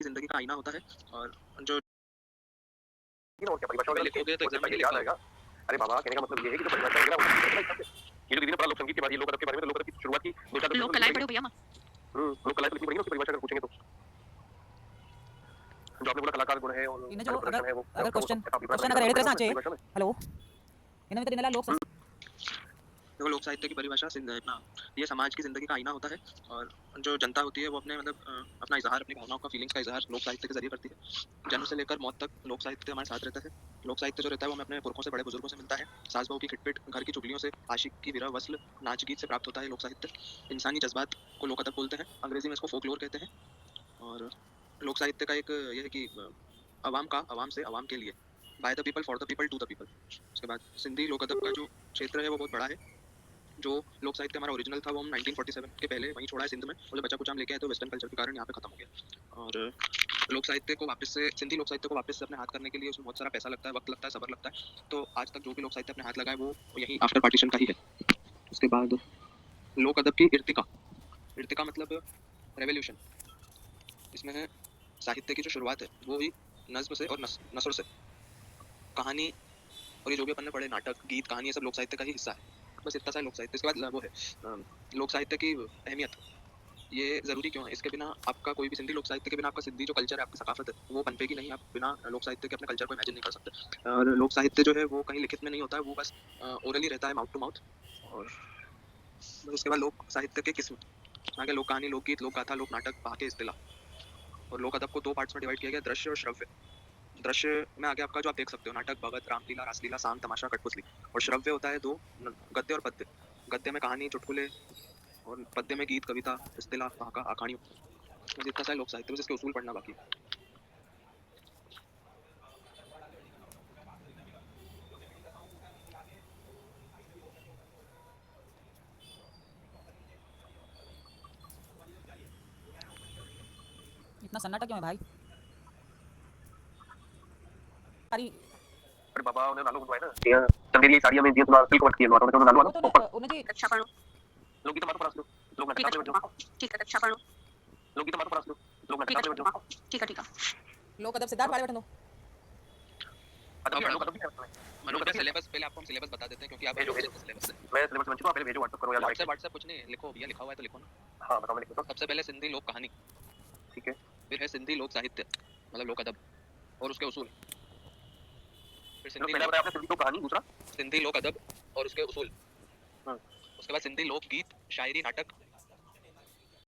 ज़िंदगी का आईना होता है और जो और क्या परिभाषा लिखोगे तो एग्जाम में याद आएगा। अरे बाबा, कहने का मतलब ये है कि जो परिभाषा वगैरह ये जो दीदी ने पढ़ा लोक संगीत के बाद, ये लोक अदब के बारे में, तो लोक अदब की शुरुआत की 2-4 लोक कलाएं पढ़ो भैया। लोक कलाएं तो लिखनी पड़ेगी ना उसकी परिभाषा अगर पूछेंगे तो। जो आपने बोला कलाकार गुण है और इन्हें जो प्रदर्शन है वो अगर क्वेश्चन अगर एडिट करना चाहिए हेलो इन्हें तो इन्हें लोक देखो लोक साहित्य की परिभाषा अपना ये समाज की ज़िंदगी का आईना होता है और जो जनता होती है वो अपने अपना इजहार, अपनी भावनाओं का, फीलिंग्स का इजहार लोक साहित्य के जरिए करती है। जन्म से लेकर मौत तक लोक साहित्य हमारे साथ रहता है। लोक साहित्य जो रहता है वो हमें अपने पुरखों से, बड़े बुजुर्गों से मिलता है। सास बहू की खिटपिट, घर की चुगलियों से, आशिक की विरह वस्ल, नाच गीत से प्राप्त होता है लोक साहित्य। इंसानी जज्बात को लोक अदब बोलते हैं, अंग्रेजी में इसको फोकलोर कहते हैं। और लोक साहित्य का एक ये है कि अवाम का अवाम से अवाम के लिए, by the people for the people to the people. उसके बाद सिंधी लोक अदब का जो क्षेत्र है वो बहुत बड़ा है। जो लोक साहित्य हमारा ओरिजिनल था वो हम 1947 के पहले वहीं छोड़ा है सिंध में, और जब बचा कुछ हम लेके आए तो वेस्टर्न कल्चर के कारण यहाँ पे खत्म हो गया। और लोक साहित्य को वापस से, सिंधी लोक साहित्य को वापस से अपने हाथ करने के लिए उसमें बहुत सारा पैसा लगता है, वक्त लगता है, सब्र लगता है। तो आज तक जो भी लोक साहित्य अपने हाथ लगाए वो यही आफ्टर पार्टीशन का ही है। उसके बाद लोक अदब की इर्तिका, इर्तिका मतलब रेवोल्यूशन। इसमें है साहित्य की जो शुरुआत है वो ही नज्म से और नसर से। कहानी और ये जो भी अपन ने पढ़े, नाटक, गीत, कहानी, ये सब लोक साहित्य का ही हिस्सा है। बस इतना सा लोक साहित्य। इसके बाद वो है लोक साहित्य की अहमियत। ये ज़रूरी क्यों है? इसके बिना आपका कोई भी सिंधी लोक साहित्य के बिना आपका सिंधी जो कल्चर है, आपकी सकाफत है, वो पनपेगी नहीं। आप बिना लोक साहित्य के अपने कल्चर को इमेजिन नहीं कर सकते। और लोक साहित्य जो है वो कहीं लिखित में नहीं होता है, वो बस ओरली रहता है, माउथ टू माउथ। और बस उसके बाद लोक साहित्य के किस्म आगे लोक कहानी, लोकगीत, लोक गाथा, लोक नाटक, वाक्य, इस्तिलाह। और लोक अदब को 2 पार्ट्स में डिवाइड किया गया, दृश्य और श्रव्य। दृश्य में आगे आपका जो आप देख सकते हो, नाटक, भगत, रामलीला, रासलीला, सांग, तमाशा, कठपुतली। और श्रव्य होता है 2, गद्य और पद्य। गद्य में कहानी, चुटकुले, और पद्य में गीत, कविता, इस्तिलाह, वाका, आखाड़ियों। बस इतना सा लोक साहित्य, बस इसके उसूल पढ़ना बाकी है। इतना सन्नाटा क्यों है भाई? सारी अरे बाबा, उन्हें नालो बुलवाए ना ये चंदेरी साड़ियां में दिए तो सिल्क वर्क किए, तो नालो वो तो उन्हें जी रक्षा पढ़ो। लोग गीत मारो परास लो, लोग नाटक में बैठो, ठीक है, रक्षा पढ़ो। लोग गीत मारो परास लो, लोग नाटक में बैठो। ठीक है। लोक अदब सिद्धार्थ वाले बैठो दो। लोग अदब मनोज का सिलेबस पहले आपको हम सिलेबस बता देते हैं, क्योंकि आप सिलेबस से मैं सिलेबस बन चुका, पहले भेजो व्हाट्सएप करो या व्हाट्सएप कुछ नहीं लिखो भैया, लिखा हुआ है तो लिखो ना। हां बताओ, मैं लिख देता हूं। सबसे पहले सिंधी लोक कहानी, ठीक है। फिर है सिंधी लोक साहित्य मतलब लोक अदब और उसके उसूल। फिर सिंधी पहले बताया आपने सिंधी लोक कहानी, दूसरा सिंधी लोक अदब और उसके उसूल। उसके बाद सिंधी लोक गीत, शायरी, नाटक,